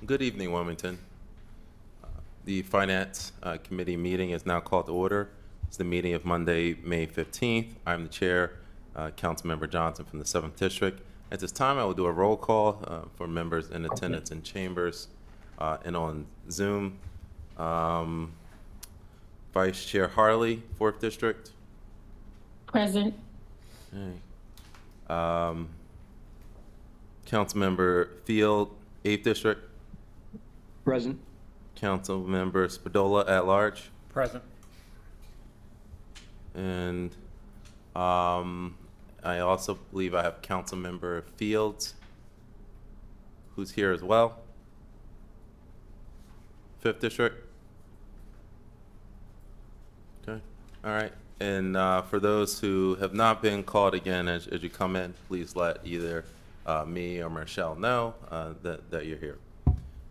Good evening, Wilmington. The Finance Committee meeting is now called to order. It's the meeting of Monday, May 15th. I'm the chair, Councilmember Johnson from the 7th District. At this time, I will do a roll call for members in attendance in chambers and on Zoom. Vice Chair Harley, 4th District. Present. Okay. Councilmember Field, 8th District. Present. Councilmember Spadola at large. Present. And I also believe I have Councilmember Fields, who's here as well. 5th District. Okay, all right. And for those who have not been called again, as you come in, please let either me or Michelle know that you're here.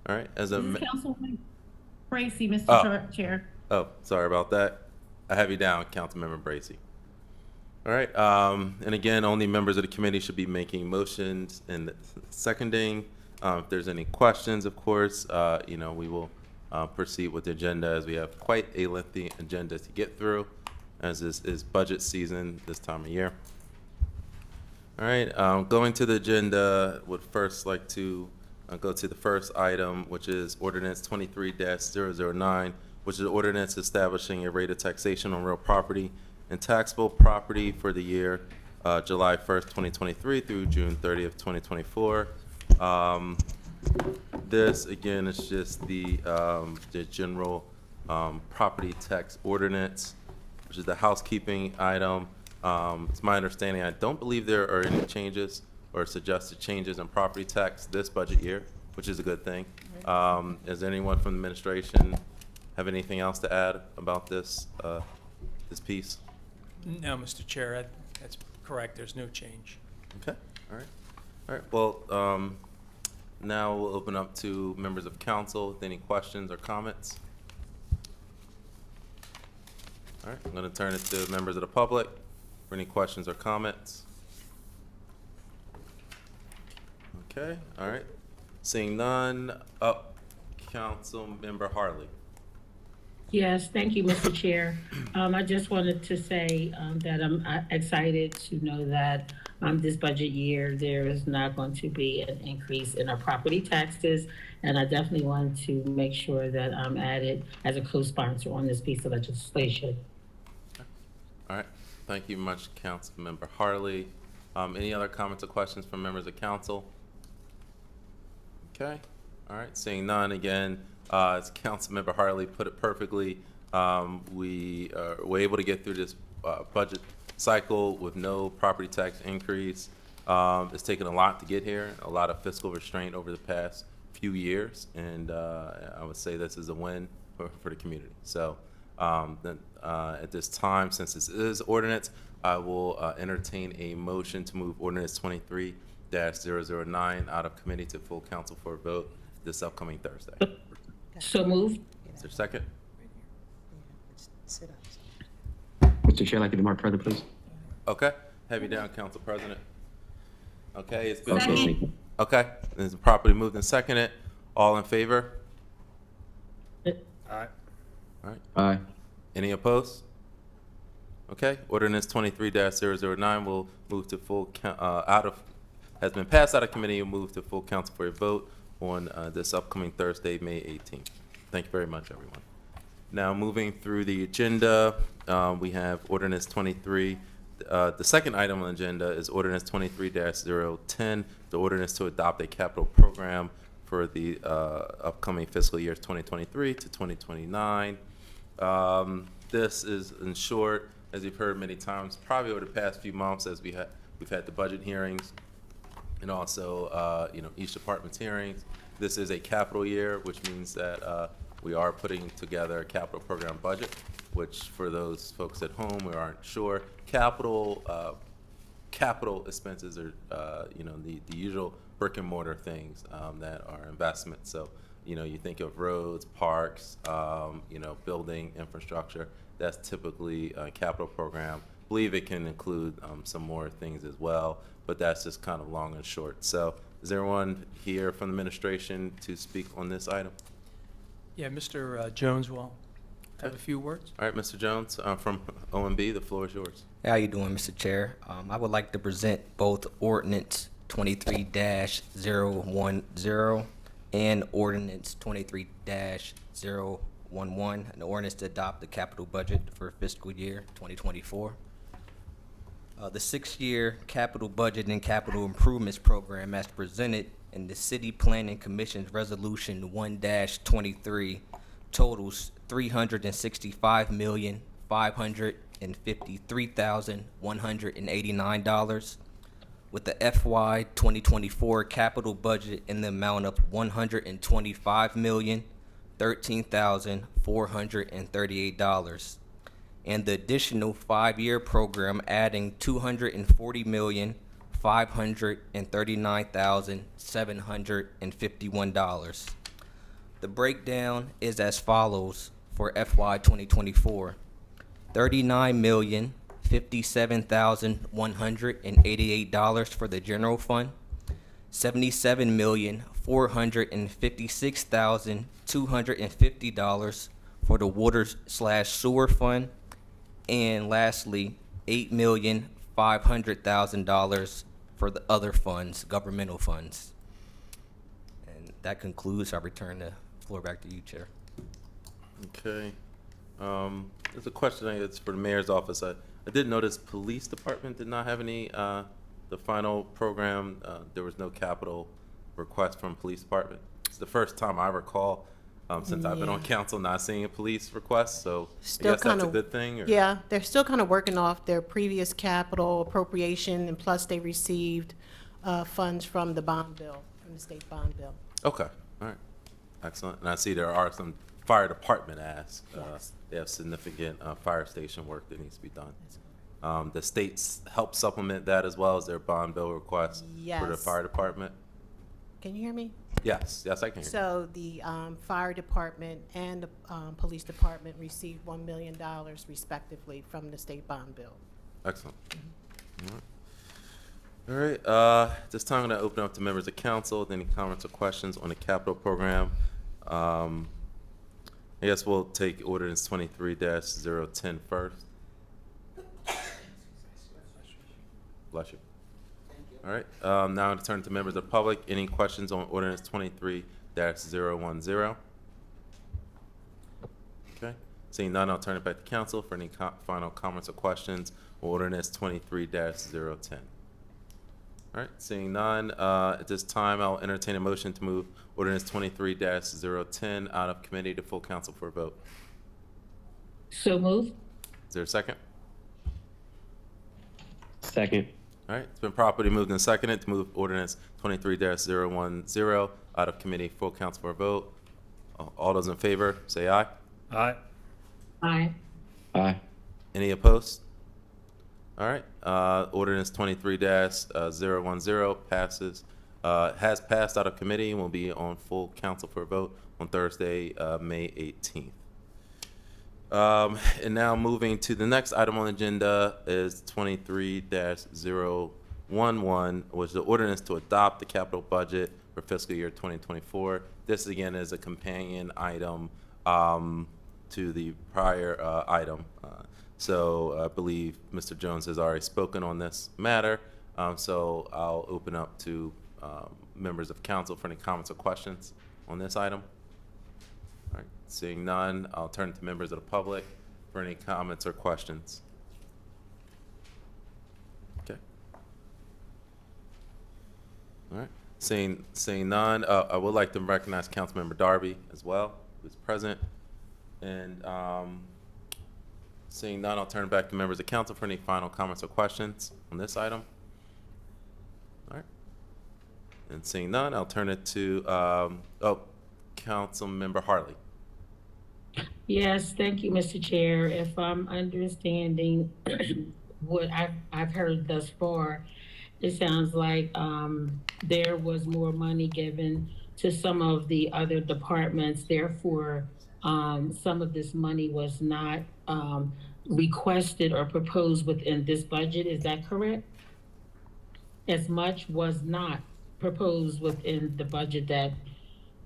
All right, as a, This is Councilwoman Bracy, Mr. Oh. Chair. oh, sorry about that. I have you down, Councilmember Bracy. All right, and again, only members of the committee should be making motions and seconding. If there's any questions, of course, we will proceed with the agenda, as we have quite a lengthy agenda to get through, as this is budget season this time of year. All right, going to the agenda, would first like to go to the first item, which is ordinance 23-009, which is ordinance establishing a rate of taxation on real property and taxable property for the year July 1st, 2023 through June 30th, 2024. This, again, is just the general property tax ordinance, which is the housekeeping item. It's my understanding, I don't believe there are any changes or suggested changes in property tax this budget year, which is a good thing. Does anyone from the administration have anything else to add about this piece? No, Mr. Chair, that's correct. There's no change. Okay, all right. All right, well, now we'll open up to members of council with any questions or comments. All right, I'm going to turn it to members of the public for any questions or comments. Okay, all right. Seeing none, Councilmember Harley. Yes, thank you, Mr. Chair. I just wanted to say that I'm excited to know that this budget year, there is not going to be an increase in our property taxes. And I definitely want to make sure that I'm added as a co-sponsor on this piece of legislation. All right, thank you much, Councilmember Harley. Any other comments or questions from members of council? Okay, all right, seeing none, again, as Councilmember Harley put it perfectly, we were able to get through this budget cycle with no property tax increase. It's taken a lot to get here, a lot of fiscal restraint over the past few years, and I would say this is a win for the community. So at this time, since this is ordinance, I will entertain a motion to move ordinance 23-009 out of committee to full council for a vote this upcoming Thursday. So moved. Is there a second? Mr. Chair, I'd like to be marked further, please. Okay, have you down, Council President. Okay, it's been Also, Second. thank you. okay. It's properly moved and seconded. All in favor? Aye. All right. Aye. Any opposed? Okay, ordinance 23-009 will move to full has been passed out of committee and moved to full council for a vote on this upcoming Thursday, May 18th. Thank you very much, everyone. Now, moving through the agenda, we have ordinance 23. The second item on the agenda is ordinance 23-010, the ordinance to adopt a capital program for the upcoming fiscal years 2023 to 2029. This is, in short, as you've heard many times, probably over the past few months, as we've had the budget hearings and also each department's hearings. This is a capital year, which means that we are putting together a capital program budget, which for those folks at home who aren't sure, capital expenses are the usual brick and mortar things that are investments. So you think of roads, parks, building infrastructure. That's typically a capital program. I believe it can include some more things as well, but that's just kind of long and short. So Is there anyone here from the administration to speak on this item? Yeah, Mr. Jones will have a few words. All right, Mr. Jones, from OMB, the floor is yours. How you doing, Mr. Chair? I would like to present both ordinance 23-010 and ordinance 23-011, an ordinance to adopt the capital budget for fiscal year 2024. The 6-year capital budget and capital improvements program as presented in the City Planning Commission's Resolution 1-23 totals $365,553,189, with the FY 2024 capital budget in the amount of $125,013,438, and the additional 5-year program adding $240,539,751. The breakdown is as follows for FY 2024. $39,057,188 for the general fund, $77,456,250 for the water/sewer fund, and lastly, $8,500,000 for the other funds, governmental funds. And that concludes. I return the floor back to you, Chair. Okay. There's a question that's for the mayor's office. I did notice police department did not have any, the final program, there was no capital request from police department. It's the first time I recall, since I've been on council, not seeing a police request, so I Still guess that's a kinda- good thing, or? Yeah, they're still kind of working off their previous capital appropriation, and plus they received funds from the bond bill, from the state bond bill. Okay, all right, excellent. And I see there are some fire department asks. Yes. They have significant fire station work that needs to be done. The states help supplement that as well as their bond bill requests for the Yes. fire department. Can you hear me? Yes, yes, I can hear you. So the fire department and the police department received $1 million respectively from the state bond bill. Excellent. All right, this time I'm going to open up to members of council with any comments or questions on the capital program. I guess we'll take ordinance 23-010 first. Bless you. All right, now I'm going to turn to members of the public. Any questions on ordinance 23-010? Okay, seeing none, I'll turn it back to council for any final comments or questions on ordinance 23-010. All right, seeing none, at this time, I'll entertain a motion to move ordinance 23-010 out of committee to full council for a vote. So move. Is there a second? Second. All right, it's been properly moved and seconded to move ordinance 23-010 out of committee, full council for a vote. All those in favor, say aye. Aye. Aye. Aye. Any opposed? All right, ordinance 23-010 passes, has passed out of committee and will be on full council for a vote on Thursday, May 18th. And now moving to the next item on the agenda is 23-011, which is the ordinance to adopt the capital budget for fiscal year 2024. This again is a companion item to the prior item. So I believe Mr. Jones has already spoken on this matter. So I'll open up to members of council for any comments or questions on this item. All right, seeing none, I'll turn to members of the public for any comments or questions. Okay. All right, seeing none, I would like to recognize Councilmember Darby as well, who's present. And seeing none, I'll turn it back to members of council for any final comments or questions on this item. All right. And seeing none, I'll turn it to, Councilmember Hartley. Yes, thank you, Mr. Chair. If I'm understanding what I've heard thus far, it sounds like there was more money given to some of the other departments. Therefore, some of this money was not requested or proposed within this budget. Is that correct? As much was not proposed within the budget that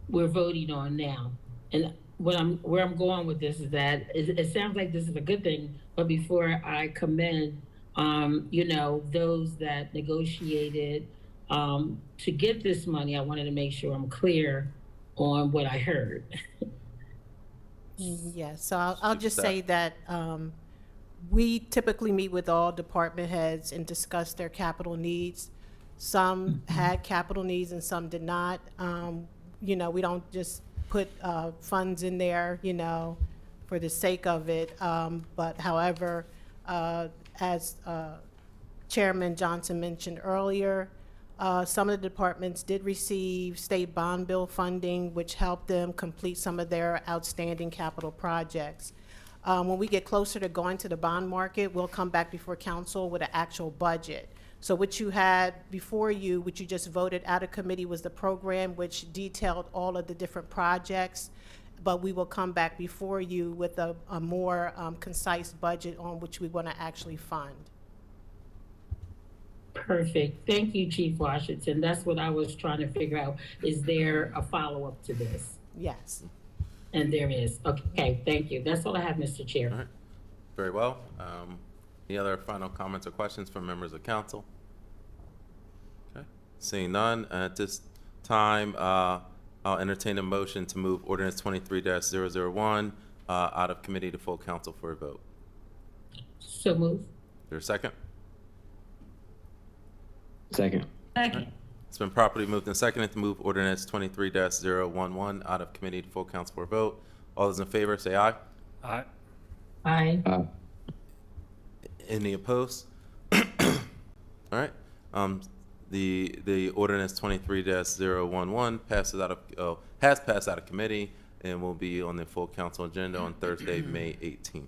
we're voting on now. And where I'm going with this is that it sounds like this is a good thing, but before I commend, those that negotiated, to get this money, I wanted to make sure I'm clear on what I heard. Yes, so I'll just That- say that we typically meet with all department heads and discuss their capital needs. Some had capital needs and some did not. We don't just put funds in there, for the sake of it. But however, as Chairman Johnson mentioned earlier, some of the departments did receive state bond bill funding, which helped them complete some of their outstanding capital projects. When we get closer to going to the bond market, we'll come back before council with an actual budget. So what you had before you, which you just voted out of committee, was the program which detailed all of the different projects. But we will come back before you with a more concise budget on which we want to actually fund. Perfect. Thank you, Chief Washington. That's what I was trying to figure out. Is there a follow-up to this? Yes. And there is. Okay, thank you. That's all I have, Mr. Chair. All right. Very well. Any other final comments or questions from members of council? Okay. Seeing none, at this time, I'll entertain a motion to move ordinance 23-001 out of committee to full council for a vote. So move. Is there a second? Second. Second. It's been properly moved and seconded to move ordinance 23-011 out of committee to full council for a vote. All those in favor, say aye. Aye. Aye. Any opposed? All right. The ordinance 23-011 has passed out of committee and will be on the full council agenda on Thursday, May 18th.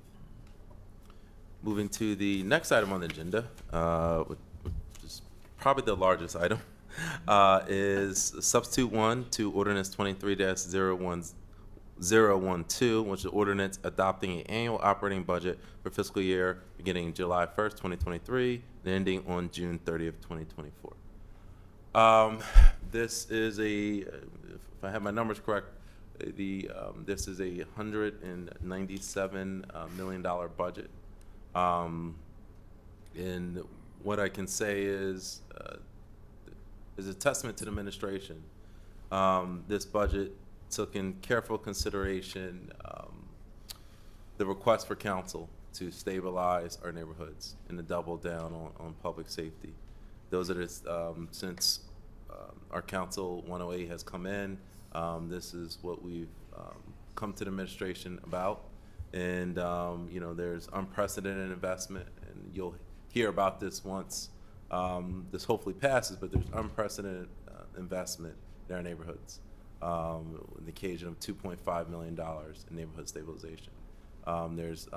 Moving to the next item on the agenda, which is probably the largest item, is substitute 1 to ordinance 23-012, which is ordinance adopting an annual operating budget for fiscal year beginning July 1st, 2023, and ending on June 30th, 2024. This is if I have my numbers correct, this is a $197 million budget. And what I can say is a testament to the administration. This budget took in careful consideration the request for council to stabilize our neighborhoods and to double down on public safety. Those are since our council 108 has come in, this is what we've come to the administration about. And there's unprecedented investment, and you'll hear about this once this hopefully passes, but there's unprecedented investment in our neighborhoods, in the occasion of $2.5 million in neighborhood stabilization. There's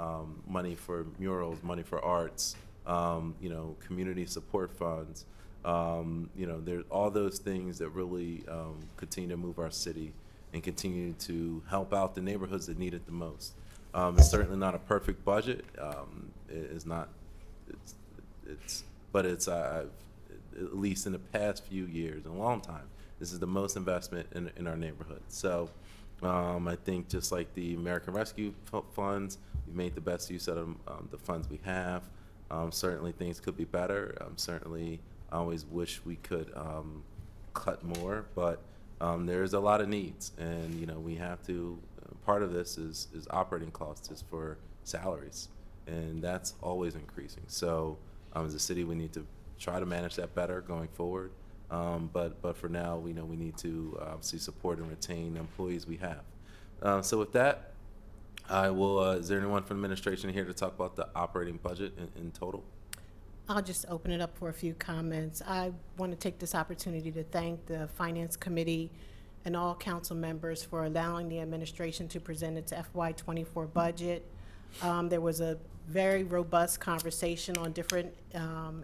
money for murals, money for arts, community support funds. There's all those things that really continue to move our city and continue to help out the neighborhoods that need it the most. It's certainly not a perfect budget. But it's at least in the past few years, in a long time, this is the most investment in our neighborhood. So I think just like the American Rescue Funds, we made the best use of the funds we have. Certainly things could be better. Certainly I always wish we could cut more, but there's a lot of needs, and we have to. Part of this is operating costs, is for salaries, and that's always increasing. So as a city, we need to try to manage that better going forward. But for now, we know we need to obviously support and retain the employees we have. So with that, I will. Is there anyone from administration here to talk about the operating budget in total? I'll just open it up for a few comments. I want to take this opportunity to thank the Finance Committee and all council members for allowing the administration to present its FY24 budget. There was a very robust conversation on different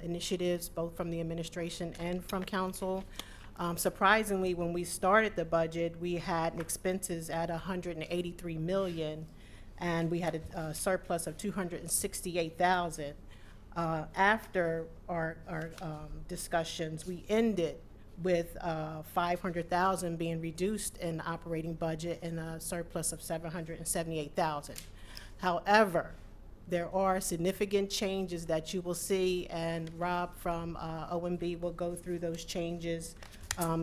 initiatives, both from the administration and from council. Surprisingly, when we started the budget, we had expenses at $183 million, and we had a surplus of $268,000. After our discussions, we ended with 500,000 being reduced in the operating budget and a surplus of 778,000. However, there are significant changes that you will see, and Rob from OMB will go through those changes,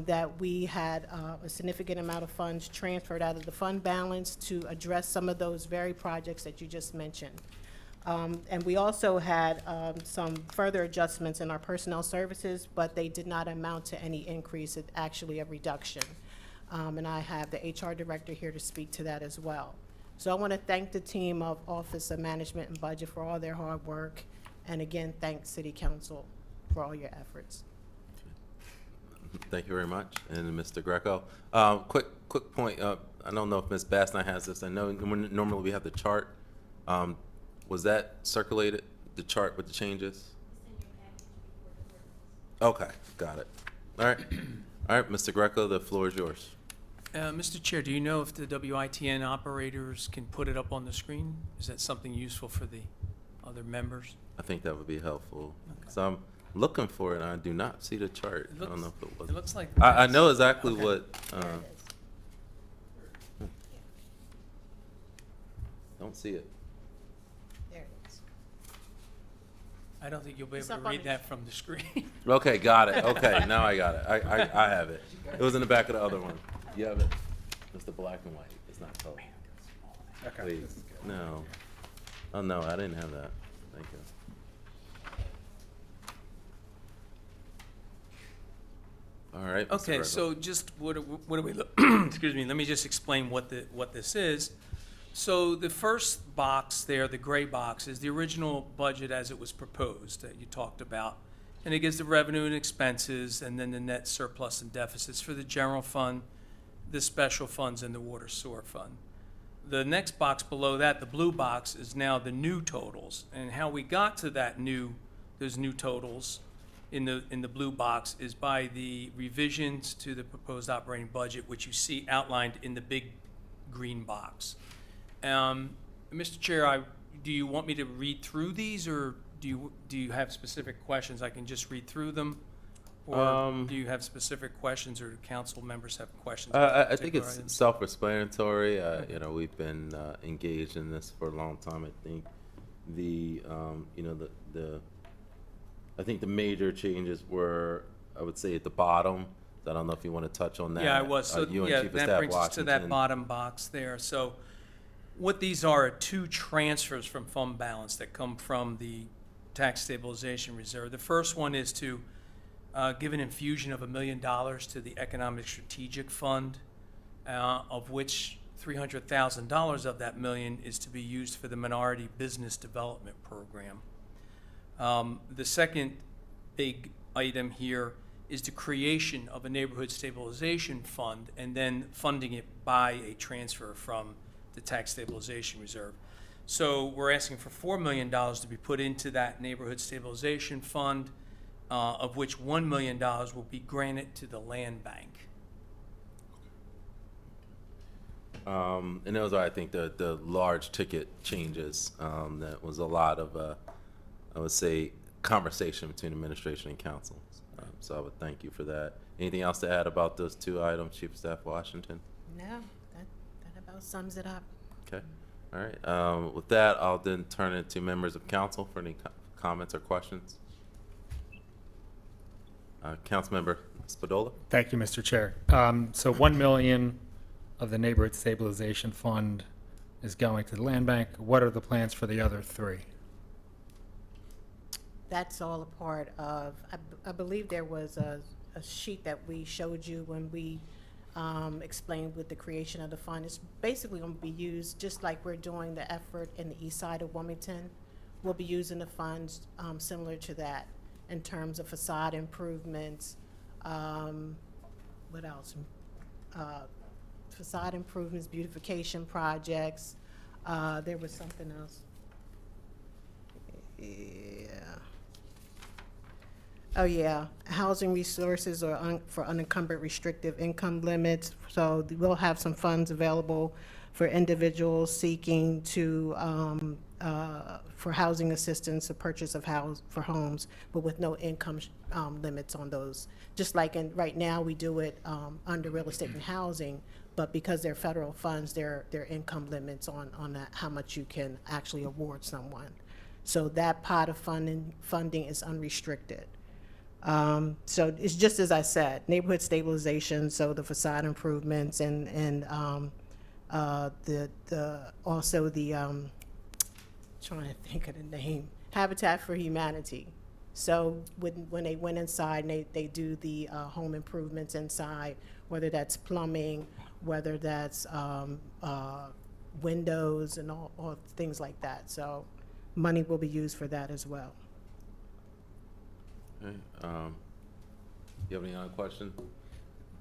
that we had a significant amount of funds transferred out of the fund balance to address some of those very projects that you just mentioned. And we also had some further adjustments in our personnel services, but they did not amount to any increase, it's actually a reduction. And I have the HR director here to speak to that as well. So I want to thank the team of Office of Management and Budget for all their hard work, and again, thank City Council for all your efforts. Thank you very much. And Mr. Greco, quick point. I don't know if Ms. Bassnight has this. I know normally we have the chart. Was that circulated, the chart with the changes? Okay, got it. All right. All right, Mr. Greco, the floor is yours. Mr. Chair, do you know if the WITN operators can put it up on the screen? Is that something useful for the other members? I think that would be helpful. So I'm looking for it, and I do not see the chart. I don't know if it was. It looks like. I know exactly Okay. what, don't see it. There it is. I don't think you'll be It's able to up on read the- that from the screen. Okay, got it. Okay, now I got it. I have it. It was in the back of the other one. You have it? It's the black and white. It's not color. Please. No. Oh, no, I didn't have that. Thank you. All right. Mr. Okay, Greco. so just what do we, excuse me, let me just explain what this is. So the first box there, the gray box, is the original budget as it was proposed that you talked about. And it gives the revenue and expenses and then the net surplus and deficits for the general fund, the special funds, and the water sewer fund. The next box below that, the blue box, is now the new totals. And how we got to those new totals in the blue box is by the revisions to the proposed operating budget, which you see outlined in the big green box. Mr. Chair, do you want me to read through these, or do you have specific questions? I can just read through them, or do you have specific questions, or do council members have questions? about I think particular it's items? self-explanatory. You know, we've been engaged in this for a long time. I think I think the major changes were, I would say, at the bottom. I don't know if you want to touch on that. Yeah, I was. So, you and yeah, Chief of that Staff brings us to that Washington. bottom box there. So what these are two transfers from fund balance that come from the tax stabilization reserve. The first one is to give an infusion of $1 million to the Economic Strategic Fund, of which $300,000 of that million is to be used for the Minority Business Development Program. The second big item here is the creation of a neighborhood stabilization fund and then funding it by a transfer from the tax stabilization reserve. So we're asking for $4 million to be put into that neighborhood stabilization fund, of which $1 million will be granted to the land bank. And those are, I think, the large ticket changes. That was a lot of, I would say, conversation between administration and council. So I would thank you for that. Anything else to add about those two items, Chief of Staff Washington? No, that about sums it up. Okay. All right. With that, I'll then turn it to members of council for any comments or questions. Councilmember Spadola? Thank you, Mr. Chair. So 1 million of the neighborhood stabilization fund is going to the land bank. What are the plans for the other 3? That's all a part of, I believe there was a sheet that we showed you when we explained with the creation of the fund. It's basically going to be used, just like we're doing the effort in the east side of Wilmington. We'll be using the funds similar to that in terms of facade improvements. What else? Facade improvements, beautification projects. There was something else. Yeah. Oh, yeah, housing resources or for unencumbered restrictive income limits. So we'll have some funds available for individuals seeking to for housing assistance, the purchase of for homes, but with no income limits on those. Just like right now, we do it under real estate and housing, but because they're federal funds, there are income limits on that, how much you can actually award someone. So that pot of funding is unrestricted. So it's just as I said, neighborhood stabilization, so the facade improvements and also the trying to think of the name, Habitat for Humanity. So when they went inside and they do the home improvements inside, whether that's plumbing, whether that's windows and all things like that. So money will be used for that as well. Okay, you have any other questions?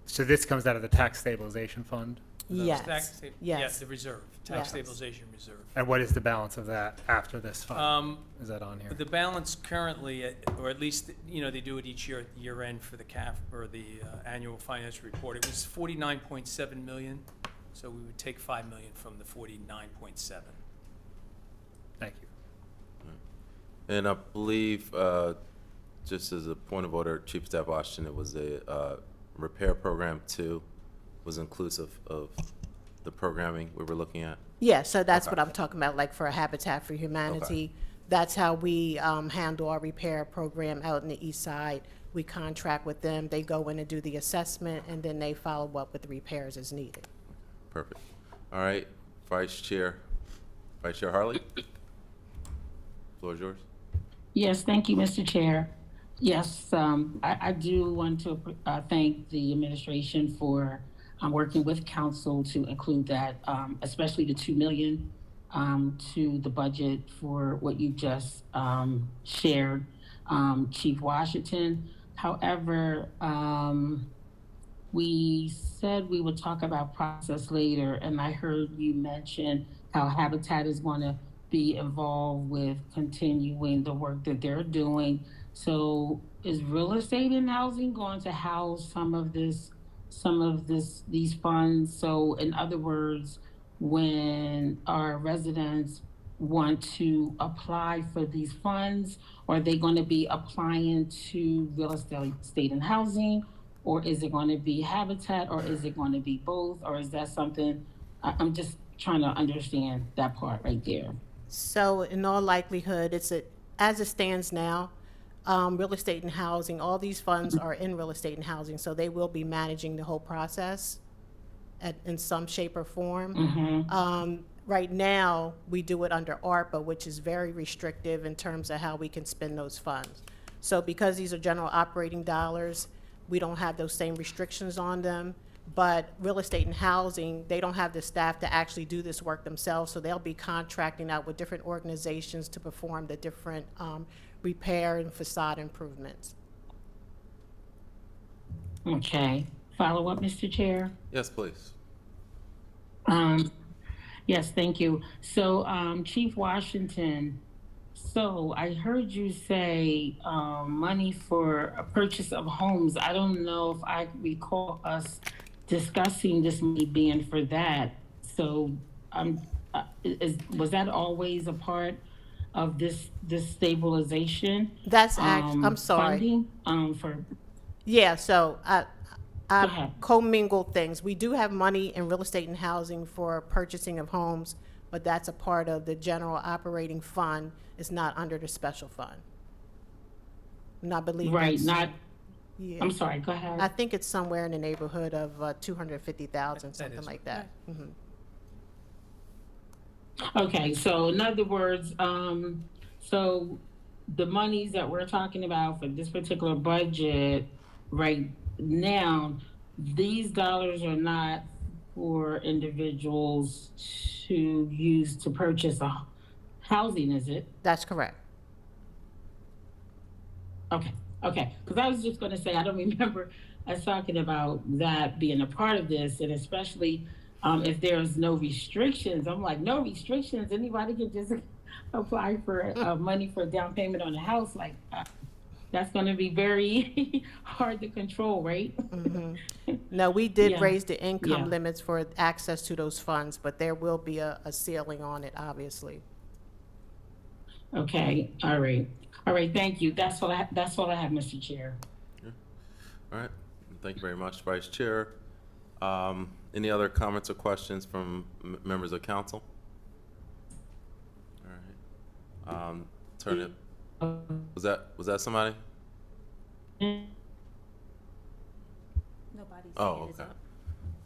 So this comes out of the tax stabilization fund? Yes, Yes, yes. the reserve, Yes. tax stabilization reserve. And what is the balance of that after this fund? Is that on here? The balance currently, or at least, they do it each year, year end for the CAF, or the annual financial report, it was 49.7 million, so we would take 5 million from the 49.7. Thank you. And I believe, just as a point of order, Chief of Staff Washington, it was a repair program too, was inclusive of the programming we were looking at? Yeah, so that's Okay. what I'm talking about, like for Habitat for Humanity. That's how we handle our repair program out in the east side. We contract with them, they go in and do the assessment, and then they follow up with the repairs as needed. Perfect. All right, Vice Chair Harley? Floor is yours. Yes, thank you, Mr. Chair. Yes, I do want to thank the administration for working with council to include that, especially the 2 million to the budget for what you just shared, Chief Washington. However, we said we would talk about process later, and I heard you mention how Habitat is going to be involved with continuing the work that they're doing. So is real estate and housing going to house some of these funds? So in other words, when our residents want to apply for these funds, are they going to be applying to real estate and housing? Or is it going to be Habitat, or is it going to be both? Or is that something, I'm just trying to understand that part right there. So in all likelihood, as it stands now, real estate and housing, all these funds are in real estate and housing, so they will be managing the whole process in some shape or form. Right now, we do it under ARPA, which is very restrictive in terms of how we can spend those funds. So because these are general operating dollars, we don't have those same restrictions on them. But real estate and housing, they don't have the staff to actually do this work themselves, so they'll be contracting out with different organizations to perform the different repair and facade improvements. Okay, follow up, Mr. Chair? Yes, please. Yes, thank you. So, Chief Washington, so I heard you say money for a purchase of homes. I don't know if I recall us discussing this money being for that. So, was that always a part of this stabilization? That's I'm sorry. Funding, Yeah, so Go I ahead. commingled things. We do have money in real estate and housing for purchasing of homes, but that's a part of the general operating fund. It's not under the special fund. And I believe right, that's- not, yeah. I'm sorry, go ahead. I think it's somewhere in the neighborhood of 250,000, That something is- like that. Mhm. Okay, so in other words, so the monies that we're talking about for this particular budget right now, these dollars are not for individuals to use to purchase a housing, is it? That's correct. Okay, because I was just gonna say, I don't remember us talking about that being a part of this, and especially if there's no restrictions. I'm like, no restrictions, anybody can just apply for money for a down payment on a house, like, that's gonna be very hard to control, right? No, we did Yeah. raise the income Yeah. limits for access to those funds, but there will be a ceiling on it, obviously. Okay, all right. All right, thank you. That's all I have, Mr. Chair. All right, thank you very much, Vice Chair. Any other comments or questions from members of council? All right. Turn it, was that somebody? Nobody's Oh, okay.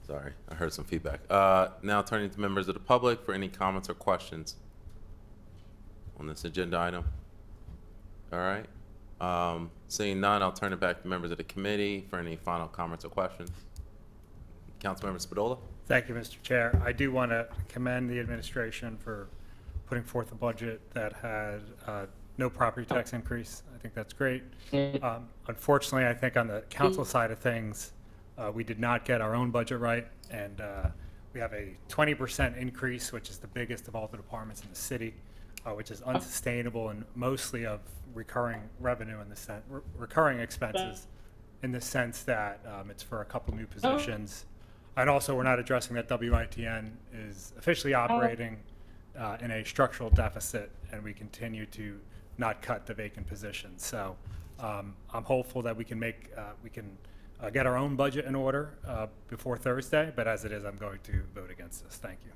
Sorry, I heard some feedback. Now turning to members of the public for any comments or questions on this agenda item. All right. Seeing none, I'll turn it back to members of the committee for any final comments or questions. Councilmember Spadola? Thank you, Mr. Chair. I do want to commend the administration for putting forth a budget that had no property tax increase. I think that's great. Unfortunately, I think on the council side of things, we did not get our own budget right, and we have a 20% increase, which is the biggest of all the departments in the city, which is unsustainable and mostly of recurring revenue in the recurring expenses, in the sense that it's for a couple new positions. And also, we're not addressing that WITN is officially operating in a structural deficit, and we continue to not cut the vacant positions. So I'm hopeful that we can get our own budget in order before Thursday, but as it is, I'm going to vote against this. Thank you.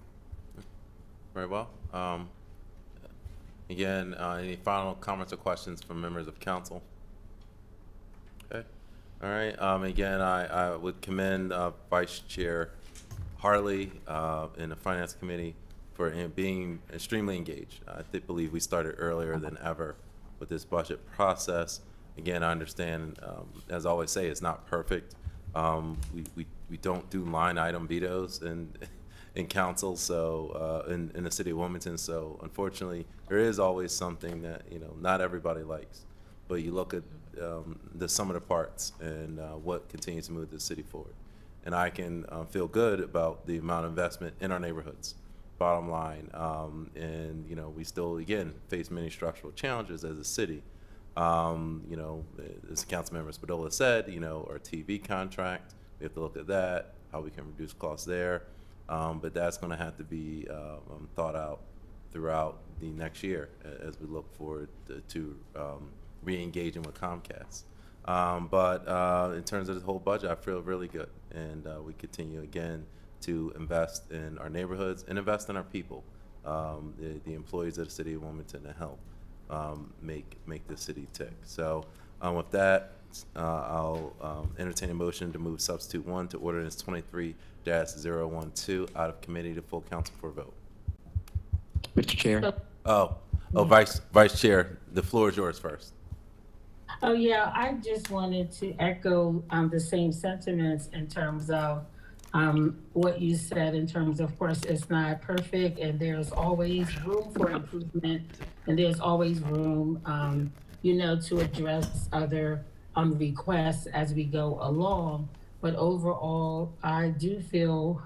Very well. Again, any final comments or questions from members of council? Okay. All right. Again, I would commend Vice Chair Harley and the Finance Committee for being extremely engaged. I believe we started earlier than ever with this budget process. Again, I understand, as I always say, it's not perfect. We don't do line item vetoes in council, so in the city of Wilmington. So unfortunately, there is always something that not everybody likes. But you look at the sum of the parts and what continues to move the city forward. And I can feel good about the amount of investment in our neighborhoods. Bottom line, and we still again face many structural challenges as a city. As Councilmember Spadola said, our TV contract, we have to look at that, how we can reduce costs there. But that's going to have to be thought out throughout the next year as we look forward to re-engaging with Comcast. But in terms of the whole budget, I feel really good. And we continue again to invest in our neighborhoods and invest in our people, the employees of the city of Wilmington, to help make the city tick. So with that, I'll entertain a motion to move substitute 1 to ordinance 23-012 out of committee to full council for a vote. Mr. Chair. Vice Chair, the floor is yours first. Oh, yeah, I just wanted to echo the same sentiments in terms of what you said in terms of course, it's not perfect and there's always room for improvement and there's always room, to address other requests as we go along. But overall, I do feel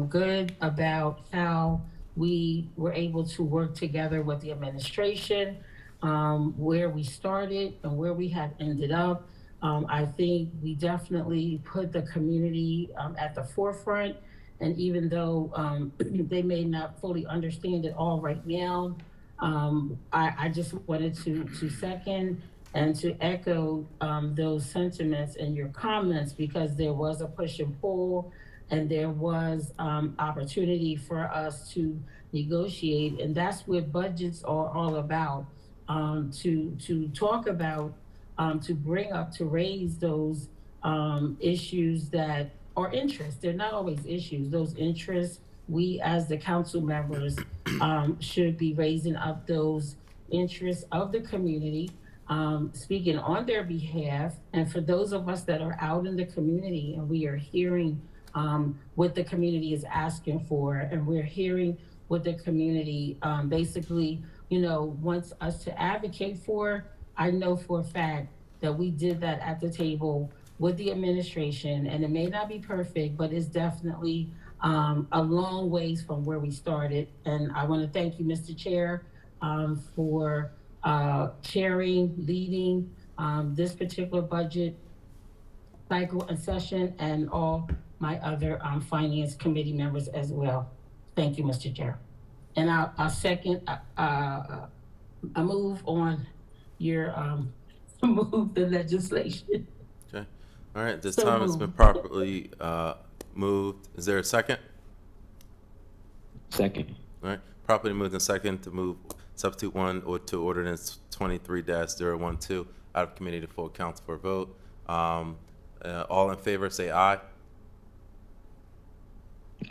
good about how we were able to work together with the administration, where we started and where we have ended up. I think we definitely put the community at the forefront. And even though they may not fully understand it all right now, I just wanted to second and to echo those sentiments and your comments, because there was a push and pull and there was opportunity for us to negotiate. And that's what budgets are all about, to talk about, to bring up, to raise those issues that are interests. They're not always issues. Those interests, we as the council members should be raising up those interests of the community, speaking on their behalf. And for those of us that are out in the community and we are hearing what the community is asking for, and we're hearing what the community basically, wants us to advocate for, I know for a fact that we did that at the table with the administration, and it may not be perfect, but it's definitely a long ways from where we started. And I want to thank you, Mr. Chair, for chairing, leading this particular budget cycle and session, and all my other finance committee members as well. Thank you, Mr. Chair. And I'll second I move on your, move the legislation. Okay. All right, this So time it's been moved. properly moved. Is there a second? Second. All right, properly moved and second to move substitute 1 or to ordinance 23-012 out of committee to full council for a vote. All in favor, say aye.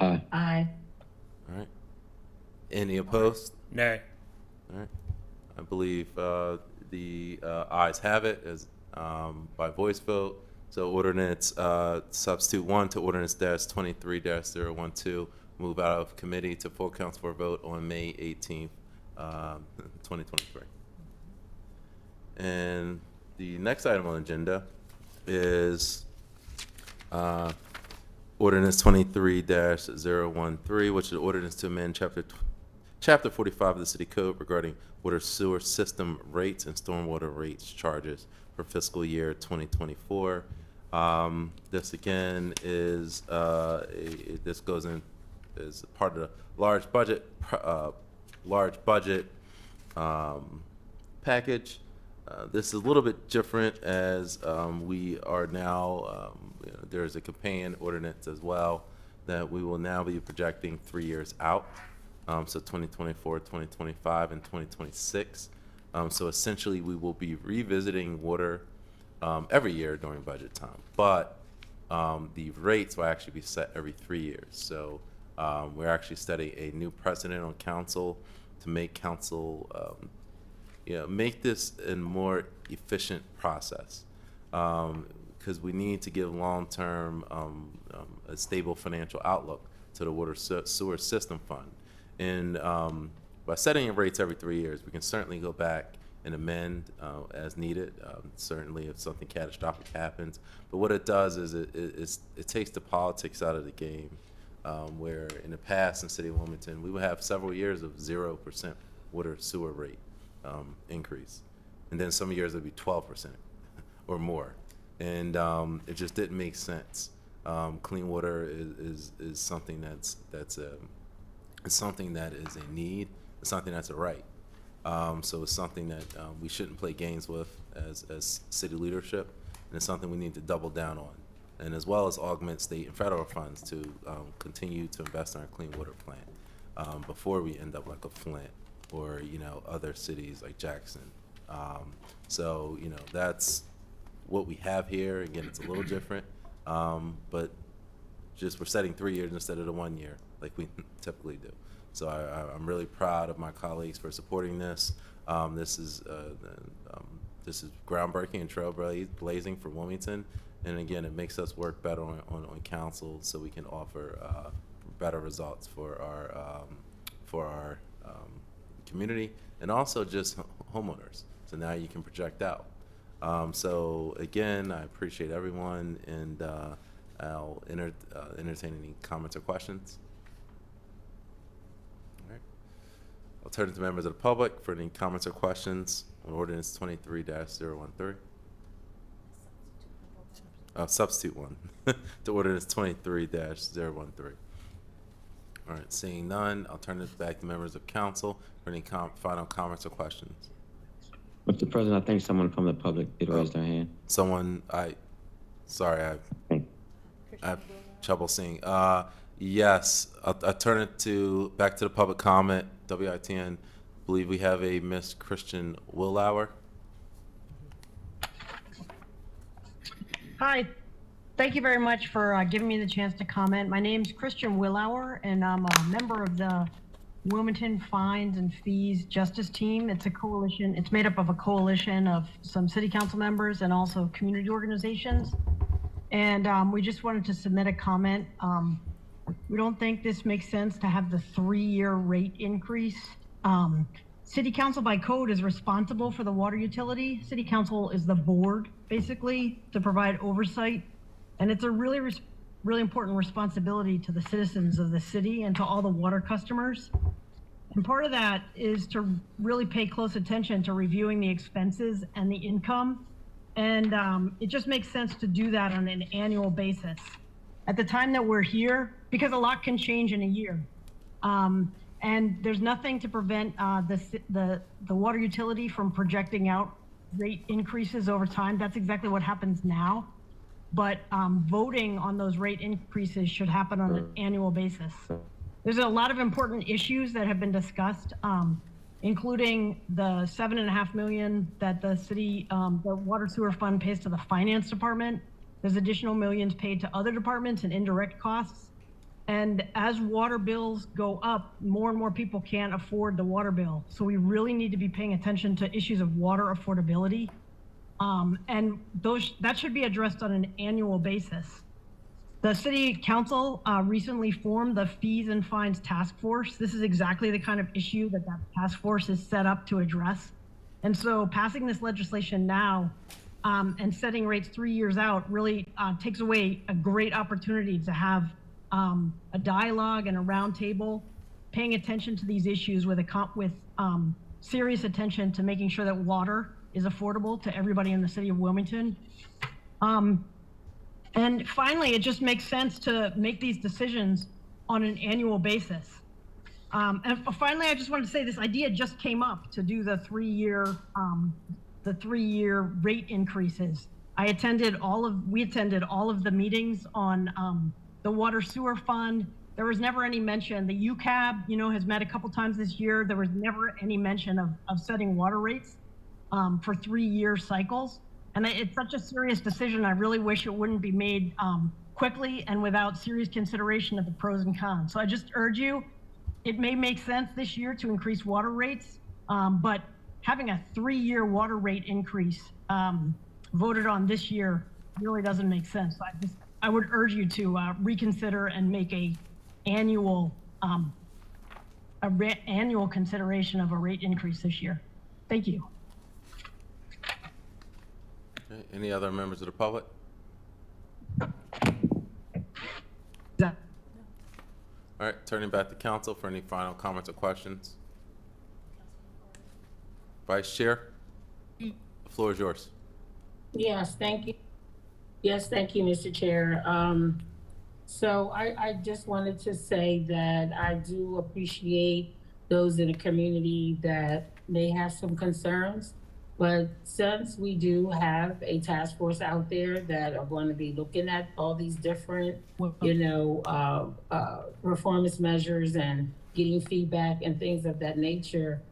Aye. Aye. All right. Any opposed? Nay. All right. I believe the ayes have it as by voice vote. So ordinance substitute 1 to ordinance -23-012 move out of committee to full council for a vote on May 18th, 2023. And the next item on the agenda is ordinance 23-013, which is ordinance to amend Chapter 45 of the City Code regarding water sewer system rates and stormwater rates charges for fiscal year 2024. This again is, this goes in as part of the large budget package. This is a little bit different as we are now, there's a companion ordinance as well that we will now be projecting 3 years out. So 2024, 2025, and 2026. So essentially, we will be revisiting water every year during budget time, but the rates will actually be set every 3 years. So we're actually setting a new precedent on council to make council, make this a more efficient process. Because we need to give long-term, a stable financial outlook to the water sewer system fund. And by setting rates every 3 years, we can certainly go back and amend as needed, certainly if something catastrophic happens. But what it does is it takes the politics out of the game, where in the past in City of Wilmington, we would have several years of 0% water sewer rate increase. And then some years it would be 12% or more. And it just didn't make sense. Clean water is something it's something that is a need. It's something that's a right. So it's something that we shouldn't play games with as city leadership, and it's something we need to double down on, and as well as augment state and federal funds to continue to invest in our clean water plant before we end up like a Flint or other cities like Jackson. So that's what we have here. Again, it's a little different, but just we're setting 3 years instead of the 1 year like we typically do. So I'm really proud of my colleagues for supporting this. This is groundbreaking and trailblazing for Wilmington. And again, it makes us work better on council so we can offer better results for our community and also just homeowners. So now you can project out. So again, I appreciate everyone, and I'll entertain any comments or questions. All right. I'll turn it to members of the public for any comments or questions on ordinance 23-013. Substitute 1 to ordinance 23-013. All right, seeing none, I'll turn it back to members of council for any final comments or questions. Mr. President, I think someone from the public did raise their hand. Someone, sorry, I have trouble seeing. Yes, I'll turn it back to the public comment. WITN, believe we have a Miss Christian Willauer. Hi, thank you very much for giving me the chance to comment. My name's Christian Willauer, and I'm a member of the Wilmington Fines and Fees Justice Team. It's a coalition. It's made up of a coalition of some city council members and also community organizations. And we just wanted to submit a comment. We don't think this makes sense to have the 3-year rate increase. City council by code is responsible for the water utility. City council is the board, basically, to provide oversight. And it's a really important responsibility to the citizens of the city and to all the water customers. And part of that is to really pay close attention to reviewing the expenses and the income. And it just makes sense to do that on an annual basis. At the time that we're here, because a lot can change in a year, And there's nothing to prevent the water utility from projecting out rate increases over time. That's exactly what happens now. But voting on those rate increases should happen on an annual basis. There's a lot of important issues that have been discussed, including the $7.5 million that the city, the water sewer fund pays to the finance department. There's additional millions paid to other departments and indirect costs. And as water bills go up, more and more people can't afford the water bill. So we really need to be paying attention to issues of water affordability. And that should be addressed on an annual basis. The city council recently formed the Fees and Fines Task Force. This is exactly the kind of issue that task force is set up to address. And so passing this legislation now and setting rates 3 years out really takes away a great opportunity to have a dialogue and a roundtable, paying attention to these issues with serious attention to making sure that water is affordable to everybody in the city of Wilmington. And finally, it just makes sense to make these decisions on an annual basis. And finally, I just wanted to say this idea just came up to do the three-year rate increases. We attended all of the meetings on the water sewer fund. There was never any mention. The UCAB, has met a couple times this year. There was never any mention of setting water rates for 3-year cycles. And it's such a serious decision. I really wish it wouldn't be made quickly and without serious consideration of the pros and cons. So I just urge you, it may make sense this year to increase water rates, but having a 3-year water rate increase voted on this year really doesn't make sense. So I would urge you to reconsider and make annual consideration of a rate increase this year. Thank you. Okay, any other members of the public? Zach. All right, turning back to council for any final comments or questions. Vice Chair, the floor is yours. Yes, thank you. Yes, thank you, Mr. Chair. So I just wanted to say that I do appreciate those in the community that may have some concerns. But since we do have a task force out there that are going to be looking at all these different, performance measures and getting feedback and things of that nature,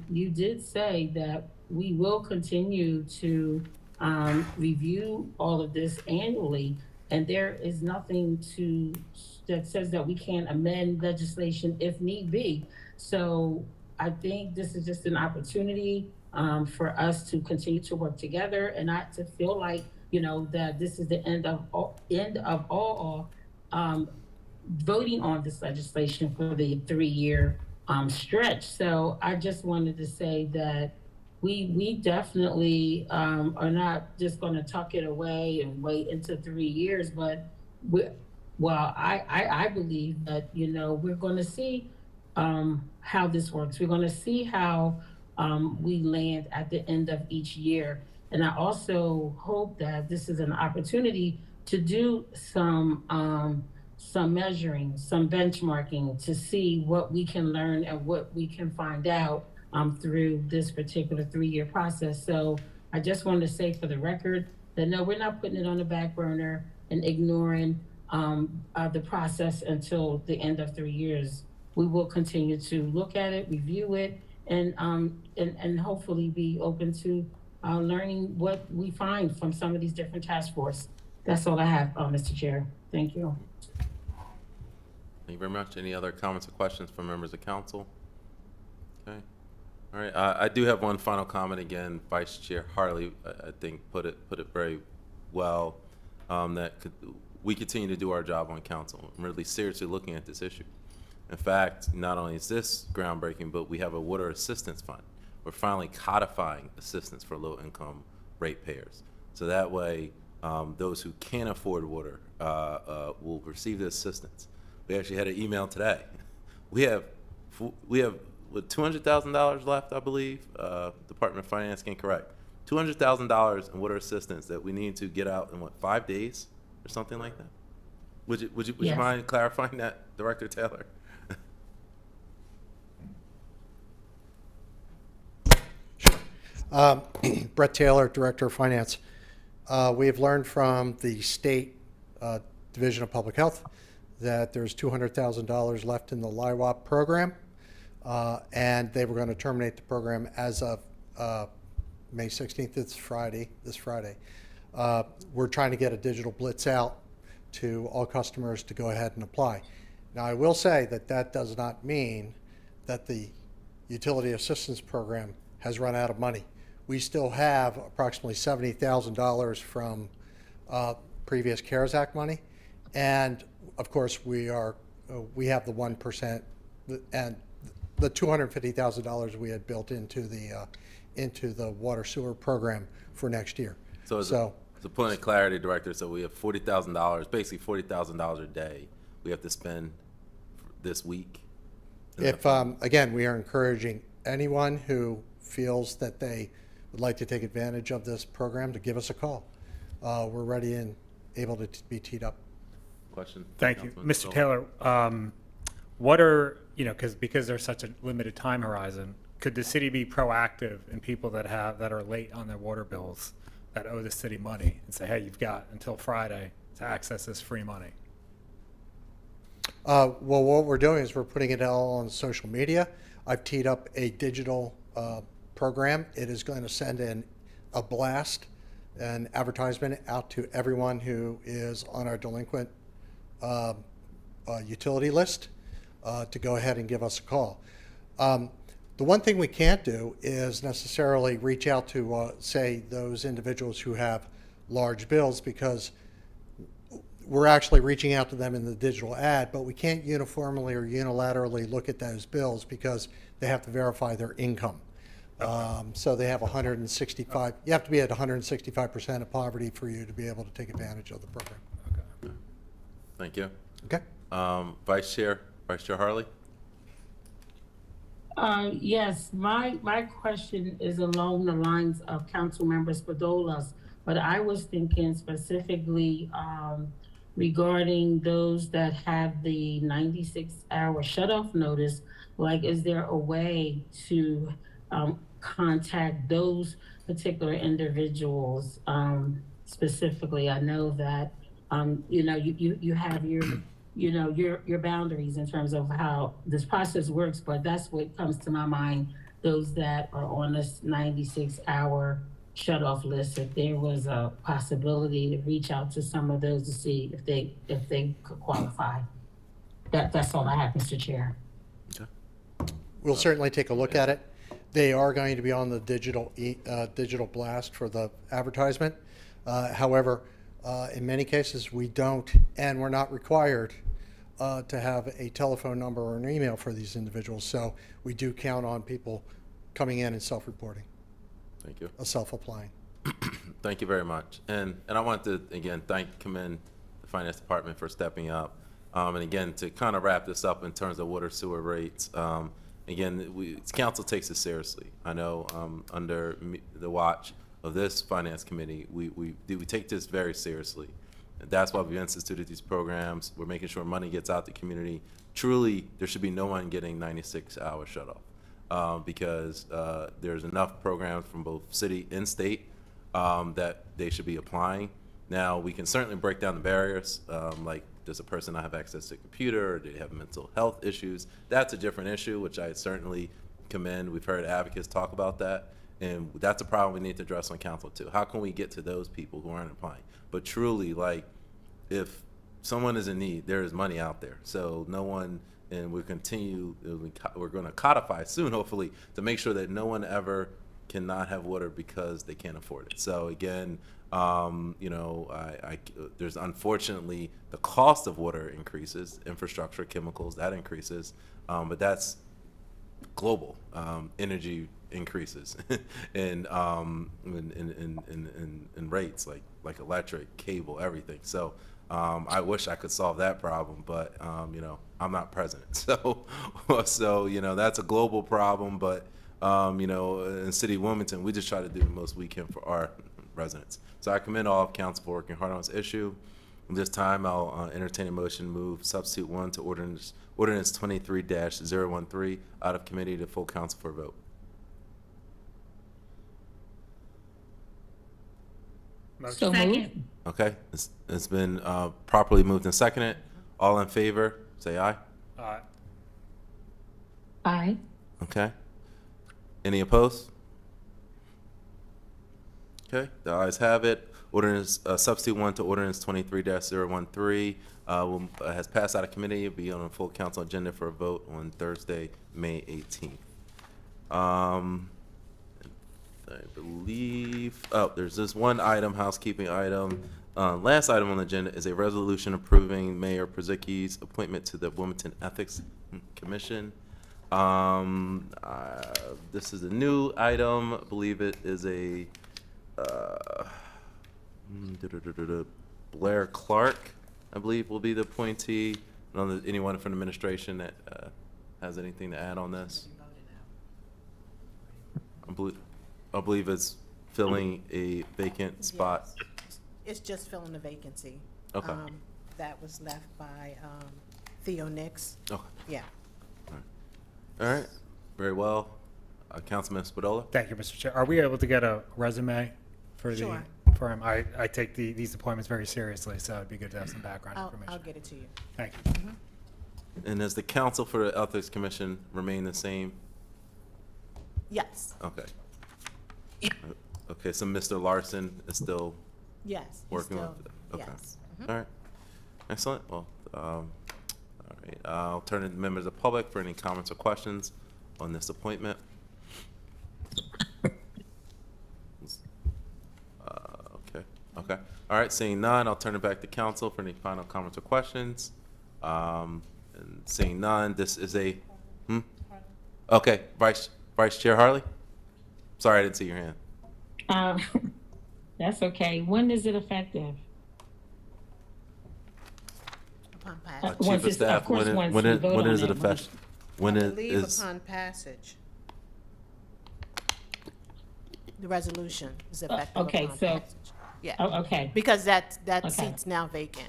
you did say that we will continue to review all of this annually, and there is nothing that says that we can't amend legislation if need be. So I think this is just an opportunity for us to continue to work together and not to feel like, that this is the end of all voting on this legislation for the 3-year stretch. So I just wanted to say that we definitely are not just going to tuck it away and wait into 3 years, but I believe that, we're going to see how this works. We're going to see how we land at the end of each year. And I also hope that this is an opportunity to do some measuring, some benchmarking to see what we can learn and what we can find out through this particular 3-year process. So I just wanted to say for the record that no, we're not putting it on the back burner and ignoring the process until the end of 3 years. We will continue to look at it, review it, and hopefully be open to learning what we find from some of these different task force. That's all I have, Mr. Chair. Thank you. Thank you very much. Any other comments or questions from members of council? Okay. All right. I do have one final comment. Again, Vice Chair Hartley, I think put it very well. We continue to do our job on council. I'm really seriously looking at this issue. In fact, not only is this groundbreaking, but we have a water assistance fund. We're finally codifying assistance for low-income ratepayers. So that way, those who can't afford water will receive the assistance. We actually had an email today. We have with $200,000 left, I believe. Department of Finance can correct. $200,000 in water assistance that we need to get out in 5 days or something like that. Would you Yes. mind clarifying that, Director Taylor? Brett Taylor, Director of Finance. We have learned from the State Division of Public Health that there's $200,000 left in the LIWAP program, and they were going to terminate the program as of May 16th. It's Friday, this Friday. We're trying to get a digital blitz out to all customers to go ahead and apply. Now, I will say that that does not mean that the Utility Assistance Program has run out of money. We still have approximately $70,000 from previous CARES Act money, and of course we have the 1% and the $250,000 we had built into the water sewer program for next year. So as a point of clarity, Director, so we have $40,000, basically $40,000 a day we have to spend this week. If again, we are encouraging anyone who feels that they would like to take advantage of this program to give us a call. We're ready and able to be teed up. Question? Thank you. Councilman Mr. Stoll. Taylor, what are, because there's such a limited time horizon, could the city be proactive in people that are late on their water bills that owe the city money and say, hey, you've got until Friday to access this free money? Well, what we're doing is we're putting it all on social media. I've teed up a digital program. It is going to send in a blast, an advertisement out to everyone who is on our delinquent utility list to go ahead and give us a call. The one thing we can't do is necessarily reach out to, say, those individuals who have large bills, because we're actually reaching out to them in the digital ad, but we can't uniformly or unilaterally look at those bills because they have to verify their income. So they have 165, you have to be at 165% of poverty for you to be able to take advantage of the program. Thank you. Okay? Vice Chair Harley? Yes, my question is along the lines of Councilmember Spadola's, but I was thinking specifically regarding those that have the 96-hour shutoff notice. Like, is there a way to contact those particular individuals specifically? I know that you have your boundaries in terms of how this process works, but that's what comes to my mind, those that are on this 96-hour shut-off list. If there was a possibility to reach out to some of those to see if they could qualify. That's all I have, Mr. Chair. Okay. We'll certainly take a look at it. They are going to be on the digital blast for the advertisement. However, in many cases, we don't, and we're not required to have a telephone number or an email for these individuals. So we do count on people coming in and self-reporting, Thank you. self-applying. Thank you very much. And I want to, again, commend the Finance Department for stepping up. And again, to kind of wrap this up in terms of water sewer rates, again, council takes it seriously. I know under the watch of this Finance Committee, we take this very seriously. And that's why we've instituted these programs. We're making sure money gets out to the community. Truly, there should be no one getting 96-hour shutoff because there's enough programs from both city and state that they should be applying. Now, we can certainly break down the barriers, like does a person not have access to a computer, or do they have mental health issues? That's a different issue, which I certainly commend. We've heard advocates talk about that. And that's a problem we need to address on council too. How can we get to those people who aren't applying? But truly, like, if someone is in need, there is money out there. So no one, and we're going to codify soon, hopefully, to make sure that no one ever cannot have water because they can't afford it. So again, there's unfortunately the cost of water increases, infrastructure, chemicals, that increases, but that's global. Energy increases in rates like electric, cable, everything. So I wish I could solve that problem, but I'm not president. So that's a global problem. But in City of Wilmington, we just try to do the most we can for our residents. So I commend all of council for working hard on this issue. At this time, I'll entertain a motion to move substitute 1 to ordinance 23-013 out of committee to full council for a vote. So moved. Okay, it's been properly moved and seconded. All in favor, say aye. Aye. Okay. Any opposed? Okay, the ayes have it. Ordinance, substitute 1 to ordinance 23-013 has passed out of committee. It'll be on a full council agenda for a vote on Thursday, May 18th. I believe, there's this one item, housekeeping item. Last item on the agenda is a resolution approving Mayor Przicki's appointment to the Wilmington Ethics Commission. This is a new item. I believe it is a Blair Clark, I believe, will be the appointee. I don't know if anyone from the administration that has anything to add on this. I believe it's filling a vacant spot. Yes. It's just filling a vacancy. Okay. That was left by Theo Nix. Okay. Yeah. All right. Very well. Councilman Spadola? Thank you, Mr. Chair. Are we able to get a resume for Sure. for him? I take these appointments very seriously, so it'd be good to have some background information. I'll get it to you. Thank you. And does the council for the Ethics Commission remain the same? Yes. Okay. Okay, so Mr. Larson is still Yes. he's working still- with it? Okay. Yes. All right. Excellent. Well, all right. I'll turn it to members of the public for any comments or questions on this appointment. Okay. Okay. All right. Seeing none, I'll turn it back to council for any final comments or questions. And seeing none, this is a. Okay, Vice Chair Harley. Sorry, I didn't see your hand. That's okay. When is it effective? Upon Chief passage. Once of it's- Staff, of course, once when we is vote when on is it it, effective? When I it believe is? upon passage. The resolution is effective okay, upon so- passage. Yeah, Oh, okay. because that Okay. seat's now vacant.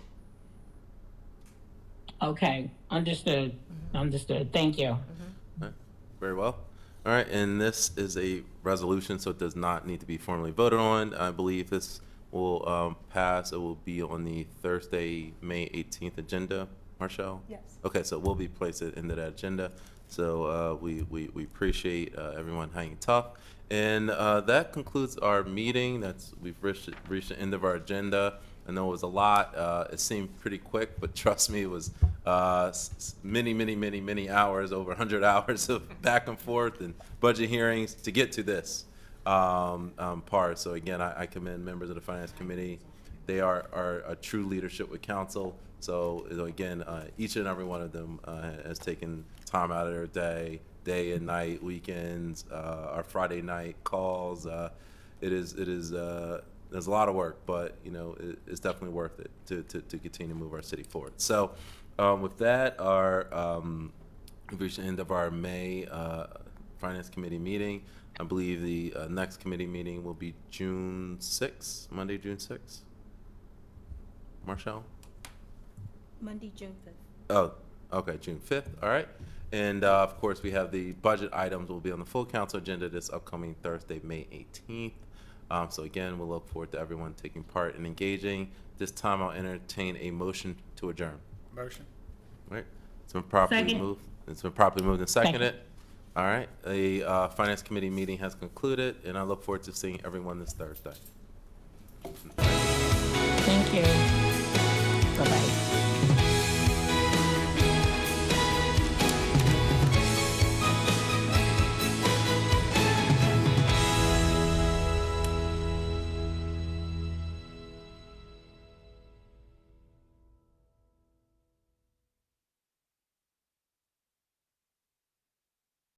Okay. Understood. Understood. Thank you. Very well. All right, and this is a resolution, so it does not need to be formally voted on. I believe this will pass. It will be on the Thursday, May 18th agenda. Marshall? Yes. Okay, so we'll be placed into that agenda. So we appreciate everyone hanging tough. And that concludes our meeting. We've reached the end of our agenda. I know it was a lot. It seemed pretty quick, but trust me, it was many hours, over 100 hours of back and forth and budget hearings to get to this part. So again, I commend members of the Finance Committee. They are a true leadership with council. So again, each and every one of them has taken time out of their day and night, weekends, our Friday night calls. There's a lot of work, but it's definitely worth it to continue to move our city forward. So with that, we've reached the end of our May Finance Committee meeting. I believe the next committee meeting will be June 6th, Monday, June 6th. Marshall? Monday, June 5th. Oh, okay, June 5th, all right. And of course, we have the budget items will be on the full council agenda this upcoming Thursday, May 18th. So again, we'll look forward to everyone taking part and engaging. This time I'll entertain a motion to adjourn. Motion. Right? It's been properly Second. moved. It's been properly moved and seconded. Second. All right. The Finance Committee meeting has concluded, and I look forward to seeing everyone this Thursday. Thank you. Bye-bye.